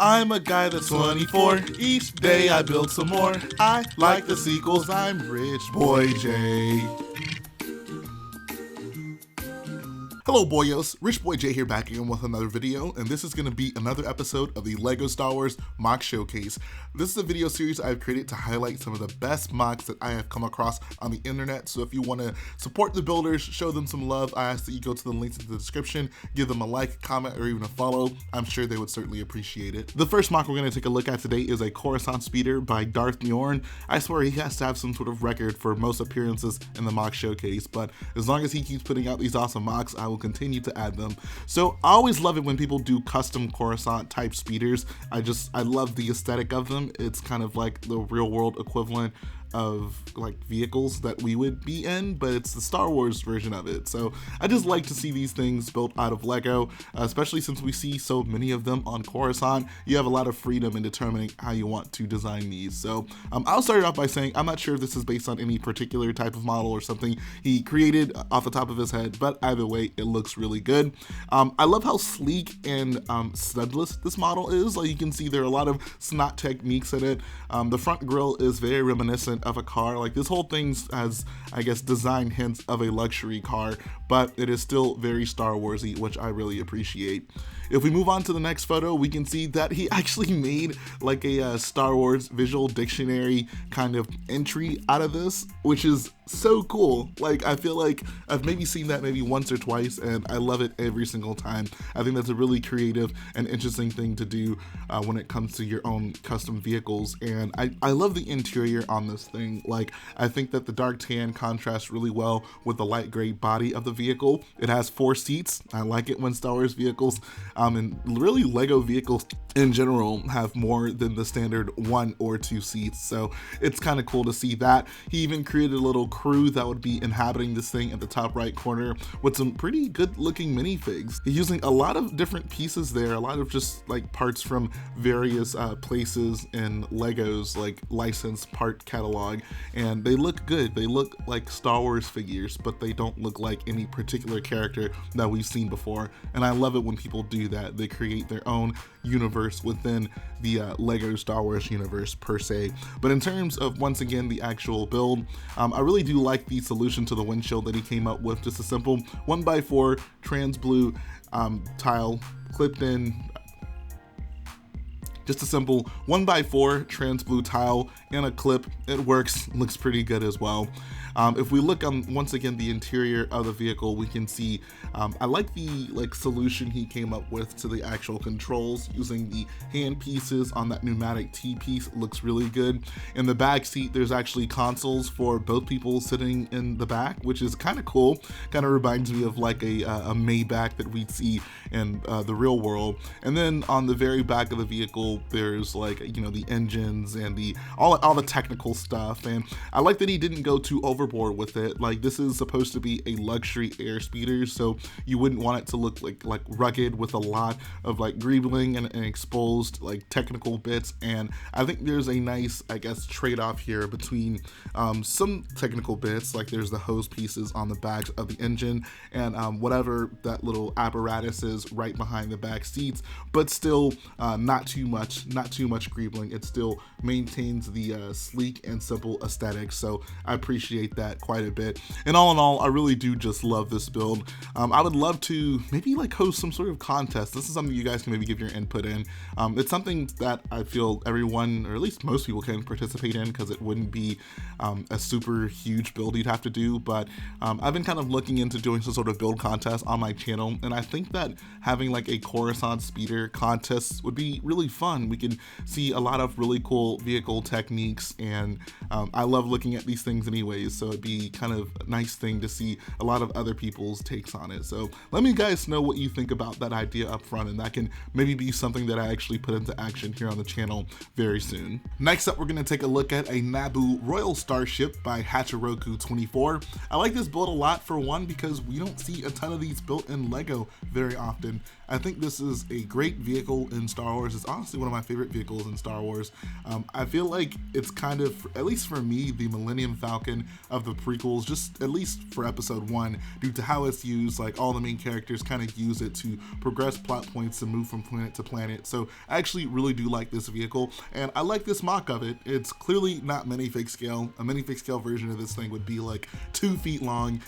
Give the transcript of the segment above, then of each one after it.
I'm a guy that's 24. Each day I build some more. I like the sequels. I'm Rich Boy J. Hello boyos, Rich Boy J here back again with another video, and this is going to be another episode of the LEGO Star Wars MOC Showcase. This is a video series I've created to highlight some of the best MOCs that I have come across on the internet, so if you want to support the builders, show them some love, I ask that you go to the links in the description, give them a like, comment, or even a follow. I'm sure they would certainly appreciate it. The first MOC we're going to take a look at today is a Khorasan Speeder by Darth Bjorn. I swear he has to have some sort of record for most appearances in the MOC Showcase, but as long as he keeps putting out these awesome MOCs, I will continue to add them. So I always love it when people do custom Coruscant type speeders. I love the aesthetic of them. It's kind of like the real world equivalent of like vehicles that we would be in, but it's the Star Wars version of it. So I just like to see these things built out of Lego, especially since we see so many of them on Coruscant. You have a lot of freedom in determining how you want to design these. So I'll start it off by saying I'm not sure if this is based on any particular type of model or something he created off the top of his head, but either way, it looks really good. I love how sleek and studless this model is. Like you can see there are a lot of snot techniques in it. The front grille is very reminiscent of a car. Like this whole thing has, I guess, design hints of a luxury car, but it is still very Star Warsy, which I really appreciate. If we move on to the next photo, we can see that he actually made like a Star Wars visual dictionary kind of entry out of this, which is so cool. Like I feel like I've maybe seen that maybe once or twice, and I love it every single time. I think that's a really creative and interesting thing to do when it comes to your own custom vehicles, and I love the interior on this thing. Like I think that the dark tan contrasts really well with the light gray body of the vehicle. It has 4 seats. I like it when Star Wars vehicles and really Lego vehicles in general have more than the standard 1 or 2 seats, so it's kind of cool to see that. He even created a little crew that would be inhabiting this thing at the top right corner with some pretty good looking minifigs. He's using a lot of different pieces there, a lot of just like parts from various places in Lego's like licensed part catalog, and they look good. They look like Star Wars figures, but they don't look like any particular character that we've seen before, and I love it when people do that. They create their own universe within the Lego Star Wars universe per se. But in terms of, once again, the actual build, I really do like the solution to the windshield that he came up with. Just a simple 1x4 trans blue tile clipped in. Just a simple 1x4 trans blue tile and a clip. It works, looks pretty good as well. If we look on once again the interior of the vehicle, we can see I like the solution he came up with to the actual controls using the hand pieces on that pneumatic T-piece. It looks really good. In the back seat, there's actually consoles for both people sitting in the back, which is kind of cool. Kind of reminds me of like a Maybach that we'd see in the real world. And then on the very back of the vehicle, there's like, you know, the engines and the all the technical stuff. And I like that he didn't go too overboard with it. Like this is supposed to be a luxury air speeder, so you wouldn't want it to look like rugged with a lot of like Grieving and exposed like technical bits. And I think there's a nice, I guess, trade-off here between some technical bits, like there's the hose pieces on the back of the engine and whatever that little apparatus is right behind the back seats, but still not too much Grieving. It still maintains the sleek and simple aesthetic, so I appreciate that quite a bit. And all in all, I really do just love this build. I would love to maybe like host some sort of contest. This is something you guys can maybe give your input in. It's something that I feel everyone, or at least most people, can participate in, because it wouldn't be a super huge build you'd have to do. But I've been kind of looking into doing some sort of build contest on my channel, and I think that having like a Khorasan Speeder contest would be really fun. We can see a lot of really cool vehicle techniques, and I love looking at these things anyways, so it'd be kind of a nice thing to see a lot of other people's takes on it. So let me guys know what you think about that idea up front, and that can maybe be something that I actually put into action here on the channel very soon. Next up, we're going to take a look at a Naboo Royal Starship by Hachiroku24. I like this build a lot, for one, because we don't see a ton of these built in Lego very often. I think this is a great vehicle in Star Wars. It's honestly one of my favorite vehicles in Star Wars. I feel like it's kind of, at least for me, the Millennium Falcon of the prequels, just at least for episode 1, due to how it's used. Like, all the main characters kind of use it to progress plot points and move from planet to planet. So I actually really do like this vehicle, and I like this mock of it. It's clearly not minifig scale. A minifig scale version of this thing would be like 2 feet long,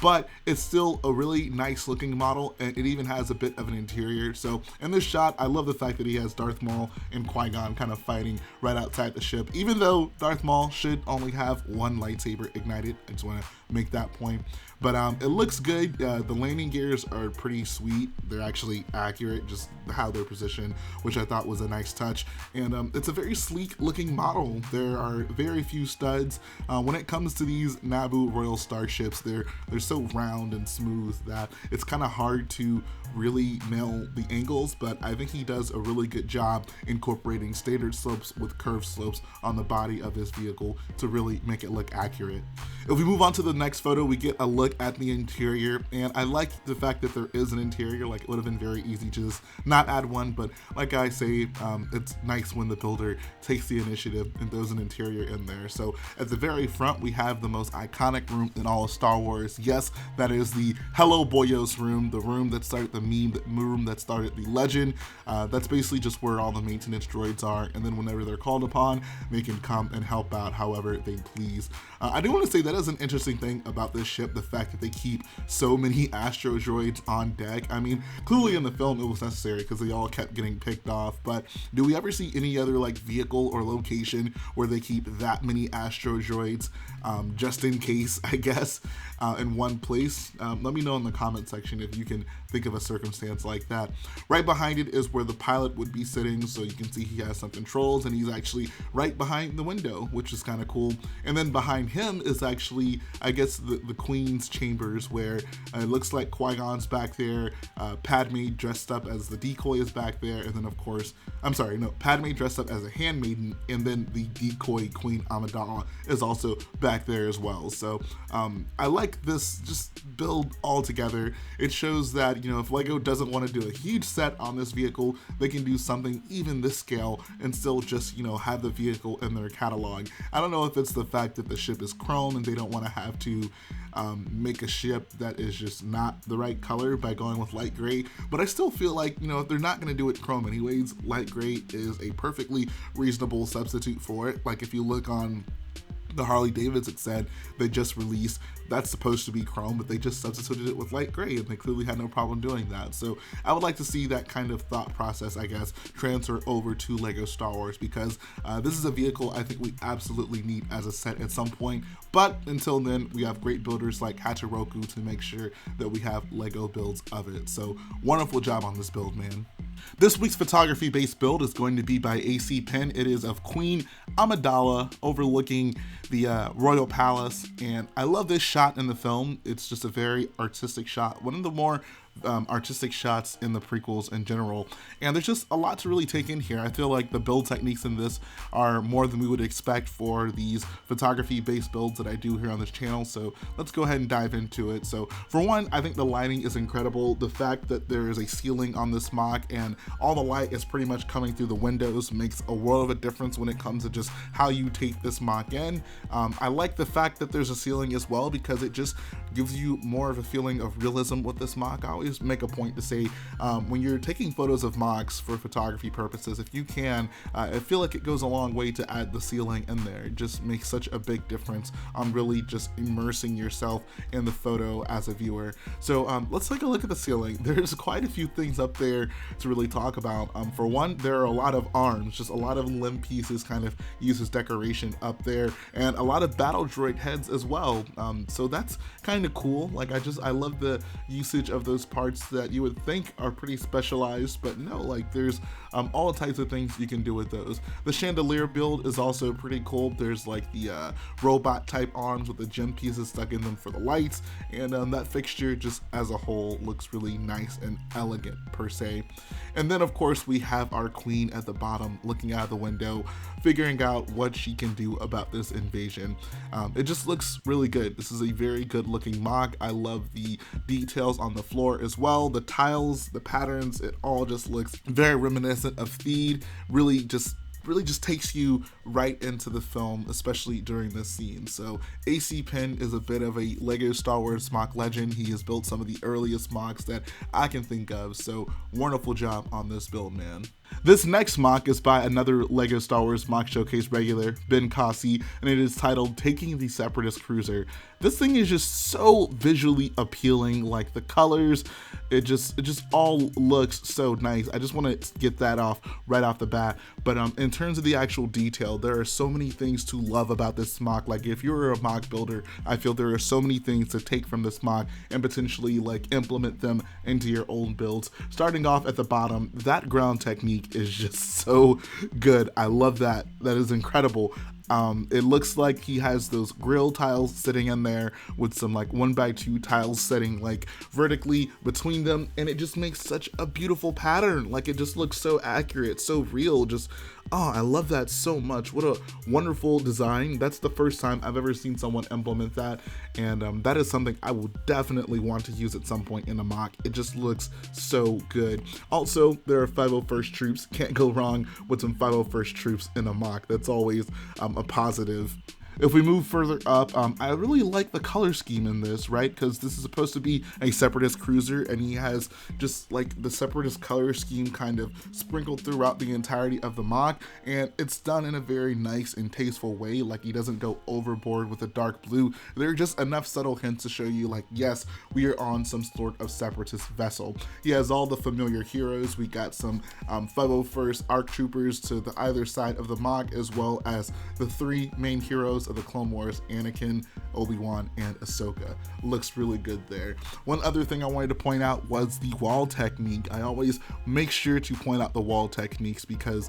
but it's still a really nice looking model, and it even has a bit of an interior. So in this shot, I love the fact that he has Darth Maul and Qui-Gon kind of fighting right outside the ship, even though Darth Maul should only have one lightsaber ignited. I just want to make that point. But it looks good. The landing gears are pretty sweet. They're actually accurate, just how they're positioned, which I thought was a nice touch. And it's a very sleek looking model. There are very few studs. When it comes to these Naboo Royal Starships, they're so round and smooth that it's kind of hard to really nail the angles, but I think he does a really good job incorporating standard slopes with curved slopes on the body of his vehicle to really make it look accurate. If we move on to the next photo, we get a look at the interior, and I like the fact that there is an interior. Like, it would have been very easy to just not add one, but like I say, it's nice when the builder takes the initiative and throws an interior in there. So at the very front, we have the most iconic room in all of Star Wars. Yes, that is the Hello Boyos room, the room that started the meme, the room that started the legend. That's basically just where all the maintenance droids are, and then whenever they're called upon, they can come and help out however they please. I do want to say that is an interesting thing about this ship, the fact that they keep so many astro droids on deck. I mean, clearly in the film it was necessary because they all kept getting picked off, but do we ever see any other like vehicle or location where they keep that many astro droids just in case, I guess, in one place? Let me know in the comment section if you can think of a circumstance like that. Right behind it is where the pilot would be sitting, so you can see he has some controls, and he's actually right behind the window, which is kind of cool. And then behind him is actually, I guess, the Queen's chambers, where it looks like Qui-Gon's back there, Padme dressed up as the decoy is back there, and then of course, Padme dressed up as a handmaiden, and then the decoy Queen Amidala is also back there as well. So I like this just build all together. It shows that, you know, if LEGO doesn't want to do a huge set on this vehicle, they can do something even this scale and still just, you know, have the vehicle in their catalog. I don't know if it's the fact that the ship is chrome and they don't want to have to make a ship that is just not the right color by going with light gray, but I still feel like, you know, if they're not going to do it chrome anyways, light gray is a perfectly reasonable substitute for it. Like, if you look on the Harley Davidson said they just released, that's supposed to be chrome, but they just substituted it with light gray, and they clearly had no problem doing that. So I would like to see that kind of thought process, I guess, transfer over to LEGO Star Wars, because this is a vehicle I think we absolutely need as a set at some point. But until then, we have great builders like Hachiroku to make sure that we have LEGO builds of it. So wonderful job on this build, man. This week's photography-based build is going to be by AC Pen. It is of Queen Amidala overlooking the Royal Palace, and I love this shot in the film. It's just a very artistic shot, one of the more artistic shots in the prequels in general, and there's just a lot to really take in here. I feel like the build techniques in this are more than we would expect for these photography based builds that I do here on this channel, so let's go ahead and dive into it. So for one, I think the lighting is incredible. The fact that there is a ceiling on this mock and all the light is pretty much coming through the windows makes a world of a difference when it comes to just how you take this mock in. I like the fact that there's a ceiling as well, because it just gives you more of a feeling of realism with this mock. I always make a point to say, when you're taking photos of mocks for photography purposes, if you can, I feel like it goes a long way to add the ceiling in there. It just makes such a big difference on really just immersing yourself in the photo as a viewer. So let's take a look at the ceiling. There's quite a few things up there to really talk about. For one, there are a lot of arms, just a lot of limb pieces kind of used as decoration up there, and a lot of battle droid heads as well. So that's kind of cool. Like, I love the usage of those parts that you would think are pretty specialized, but no, like, there's all types of things you can do with those. The chandelier build is also pretty cool. There's like the robot type arms with the gem pieces stuck in them for the lights, and that fixture just as a whole looks really nice and elegant per se. And then of course we have our queen at the bottom looking out the window, figuring out what she can do about this invasion. It just looks really good. This is a very good looking mock. I love the details on the floor floor as well. The tiles, the patterns, it all just looks very reminiscent of Theed. Really just takes you right into the film, especially during this scene. So AC Penn is a bit of a Lego Star Wars MOC legend. He has built some of the earliest MOCs that I can think of, so wonderful job on this build, man. This next MOC is by another Lego Star Wars MOC Showcase regular, Ben Cossy, and it is titled Taking the Separatist Cruiser. This thing is just so visually appealing, like the colors, it just all looks so nice. I just want to get that off right off the bat. But in terms of the actual detail, there are so many things to love about this MOC. Like if you're a MOC builder, I feel there are so many things to take from this MOC and potentially like implement them into your own builds. Starting off at the bottom, that ground technique is just so good. I love that. That is incredible. It looks like he has those grill tiles sitting in there with some like 1x2 tiles sitting like vertically between them, and it just makes such a beautiful pattern. Like it just looks so accurate, so real. Just, oh, I love that so much. What a wonderful design. That's the first time I've ever seen someone implement that, and that is something I will definitely want to use at some point in a MOC. It just looks so good. Also, there are 501st troops. Can't go wrong with some 501st troops in a MOC. That's always a positive. If we move further up, I really like the color scheme in this, right? Because this is supposed to be a Separatist cruiser, and he has just like the Separatist color scheme kind of sprinkled throughout the entirety of the MOC, and it's done in a very nice and tasteful way. Like he doesn't go overboard with the dark blue. There are just enough subtle hints to show you like, yes, we are on some sort of Separatist vessel. He has all the familiar heroes. We got some 501st ARC troopers to the either side of the MOC, as well as the three main heroes of the Clone Wars, Anakin, Obi-Wan, and Ahsoka. Looks really good there. One other thing I wanted to point out was the wall technique. I always make sure to point out the wall techniques because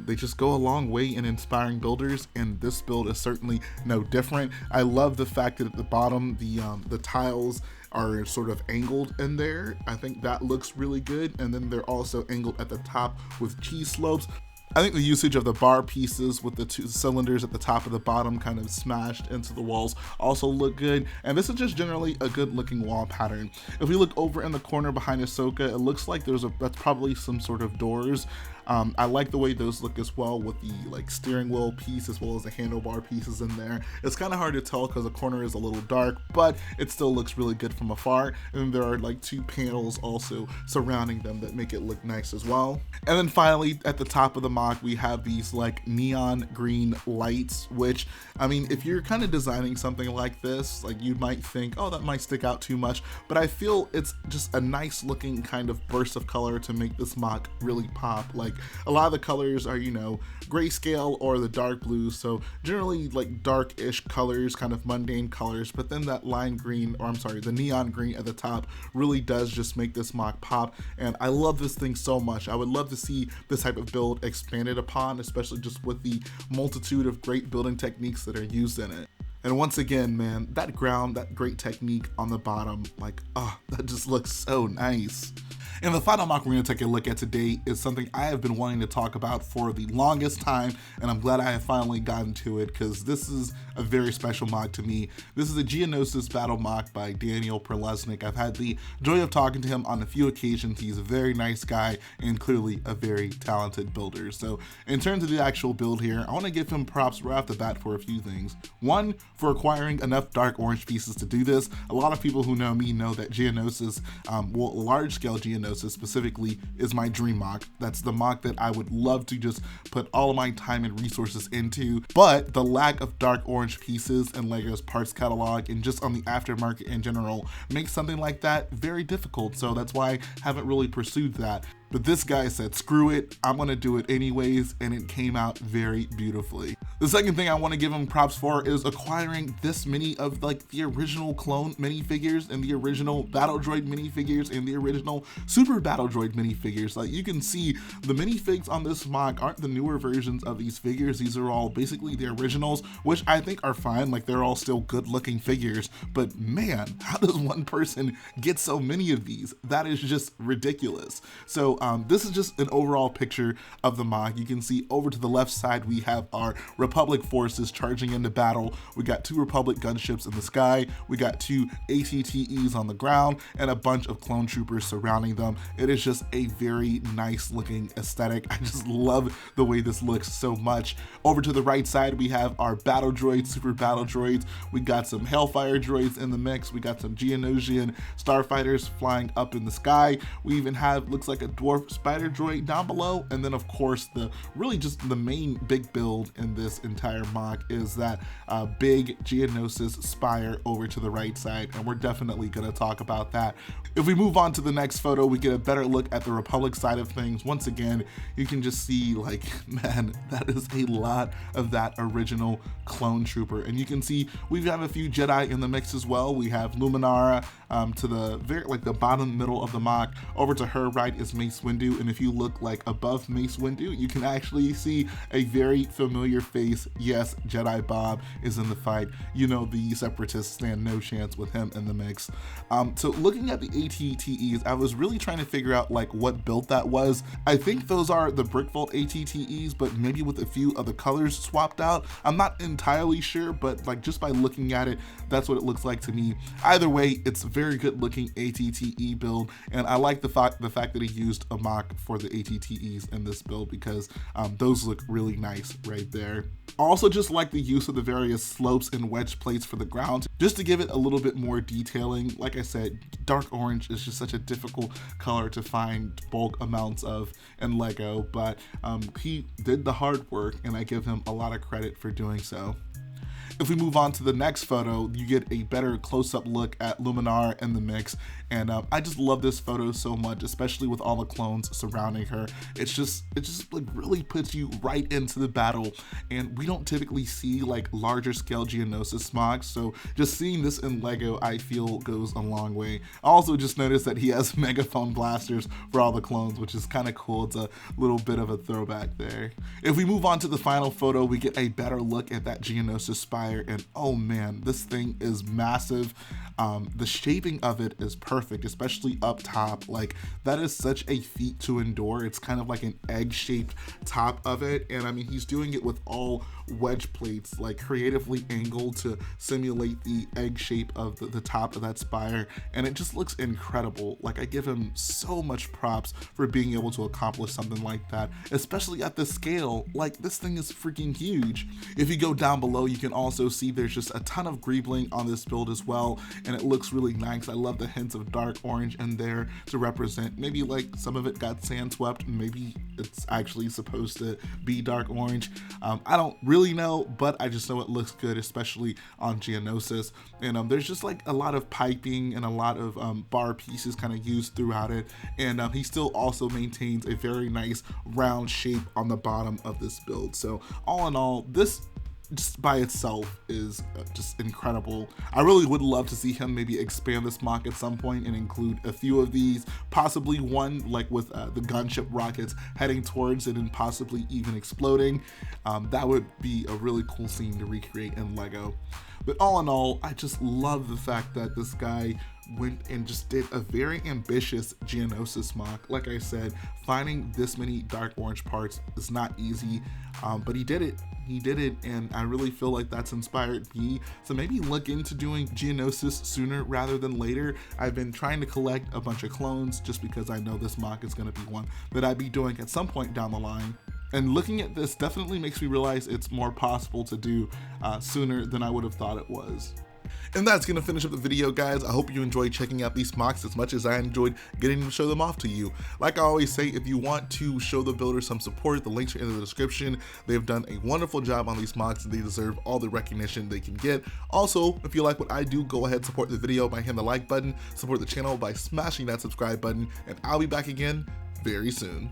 they just go a long way in inspiring builders, and this build is certainly no different. I love the fact that at the bottom the tiles are sort of angled in there. I think that looks really good, and then they're also angled at the top with cheese slopes. I think the usage of the bar pieces with the two cylinders at the top of the bottom kind of smashed into the walls also look good, and this is just generally a good looking wall pattern. If we look over in the corner behind Ahsoka, it looks like that's probably some sort of doors. I like the way those look as well, with the like steering wheel piece as well as the handlebar pieces in there. It's kind of hard to tell because the corner is a little dark, but it still looks really good from afar. And then there are like two panels also surrounding them that make it look nice as well. And then finally at the top of the MOC, we have these like neon green lights, which, I mean, if you're kind of designing something like this, like you might think, oh, that might stick out too much, but I feel it's just a nice looking kind of burst of color to make this MOC really pop. Like a lot of the colors are, you know, grayscale or the dark blue, so generally like dark-ish colors, kind of mundane colors, but then that lime green, or I'm sorry, the neon green at the top really does just make this MOC pop, and I love this thing so much. I would love to see this type of build expanded upon, especially just with the multitude of great building techniques that are used in it. And once again, man, that ground, that great technique on the bottom, like, oh, that just looks so nice. And the final MOC we're going to take a look at today is something I have been wanting to talk about for the longest time, and I'm glad I have finally gotten to it because this is a very special MOC to me. This is a Geonosis Battle MOC by Daniel Prelesnik. I've had the joy of talking to him on a few occasions. He's a very nice guy and clearly a very talented builder. So in terms of the actual build here, I want to give him props right off the bat for a few things. One, for acquiring enough dark orange pieces to do this. A lot of people who know me know that Geonosis, well, large-scale Geonosis specifically, is my dream MOC. That's the MOC that I would love to just put all of my time and resources into, but the lack of dark orange pieces in LEGO's parts catalog and just on the aftermarket in general makes something like that very difficult, so that's why I haven't really pursued that. But this guy said, screw it, I'm gonna do it anyways, and it came out very beautifully. The second thing I want to give him props for is acquiring this many of like the original clone minifigures and the original Battle Droid minifigures and the original Super Battle Droid minifigures. Like you can see the minifigs on this MOC aren't the newer versions of these figures. These are all basically the originals, which I think are fine. Like they're all still good looking figures, but man, how does one person get so many of these? That is just ridiculous. So this is just an overall picture of the MOC. You can see over to the left side, we have our Republic forces charging into battle. We got 2 Republic gunships in the sky. We got 2 ATTEs on the ground and a bunch of clone troopers surrounding them. It is just a very nice looking aesthetic. I just love the way this looks so much. Over to the right side, we have our battle droids, super battle droids. We got some Hellfire droids in the mix. We got some Geonosian starfighters flying up in the sky. We even have, looks like a dwarf spider droid down below. And then of course, really just the main big build in this entire MOC is that big Geonosis Spire over to the right side. And we're definitely gonna talk about that. If we move on to the next photo, we get a better look at the Republic side of things. Once again, you can just see, like, man, that is a lot of that original clone trooper. And you can see we have a few Jedi in the mix as well. We have Luminar to the the bottom middle of the MOC. Over to her right is Mace Windu, and if you look like above Mace Windu, you can actually see a very familiar face. Yes, Jedi Bob is in the fight. You know, the Separatists stand no chance with him in the mix. So looking at the ATTEs, I was really trying to figure out like what build that was. I think those are the Brickvault ATTEs, but maybe with a few of the colors swapped out. I'm not entirely sure, but like just by looking at it, that's what it looks like to me. Either way, it's a very good looking ATTE build, and I like the fact that he used a MOC for the ATTEs in this build because those look really nice right there. Also just like the use of the various slopes and wedge plates for the ground, just to give it a little bit more detailing. Like I said, dark orange is just such a difficult color to find bulk amounts of in LEGO, but he did the hard work and I give him a lot of credit for doing so. If we move on to the next photo, you get a better close-up look at Luminar in the mix, and I just love this photo so much, especially with all the clones surrounding her. It just like really puts you right into the battle, and we don't typically see like larger scale Geonosis MOCs, so just seeing this in LEGO I feel goes a long way. I also just noticed that he has megaphone blasters for all the clones, which is kind of cool. It's a little bit of a throwback there. If we move on to the final photo, we get a better look at that Geonosis Spire. And oh man, this thing is massive. The shaping of it is perfect, especially up top. Like that is such a feat to endure. It's kind of like an egg-shaped top of it, and I mean he's doing it with all wedge plates, like creatively angled to simulate the egg shape of the top of that spire, and it just looks incredible. Like I give him so much props for being able to accomplish something like that, especially at this scale. Like this thing is freaking huge. If you go down below, you can also see there's just a ton of greebling on this build as well, and it looks really nice. I love the hints of dark orange in there to represent maybe like some of it got sand swept, maybe it's actually supposed to be dark orange. I don't really know, but I just know it looks good, especially on Geonosis. And there's just like a lot of piping and a lot of bar pieces kind of used throughout it, and he still also maintains a very nice round shape on the bottom of this build. So all in all, this just by itself is just incredible. I really would love to see him maybe expand this MOC at some point and include a few of these, possibly one like with the gunship rockets heading towards it and possibly even exploding. That would be a really cool scene to recreate in LEGO. But all in all, I just love the fact that this guy went and just did a very ambitious Geonosis MOC. Like I said, finding this many dark orange parts is not easy, but he did it. He did it, and I really feel like that's inspired me to maybe look into doing Geonosis sooner rather than later. I've been trying to collect a bunch of clones just because I know this MOC is going to be one that I'd be doing at some point down the line. And looking at this definitely makes me realize it's more possible to do sooner than I would have thought it was. And that's going to finish up the video, guys. I hope you enjoyed checking out these MOCs as much as I enjoyed getting to show them off to you. Like I always say, if you want to show the builders some support, the links are in the description. They've done a wonderful job on these MOCs and they deserve all the recognition they can get. Also, if you like what I do, go ahead and support the video by hitting the like button, support the channel by smashing that subscribe button, and I'll be back again very soon.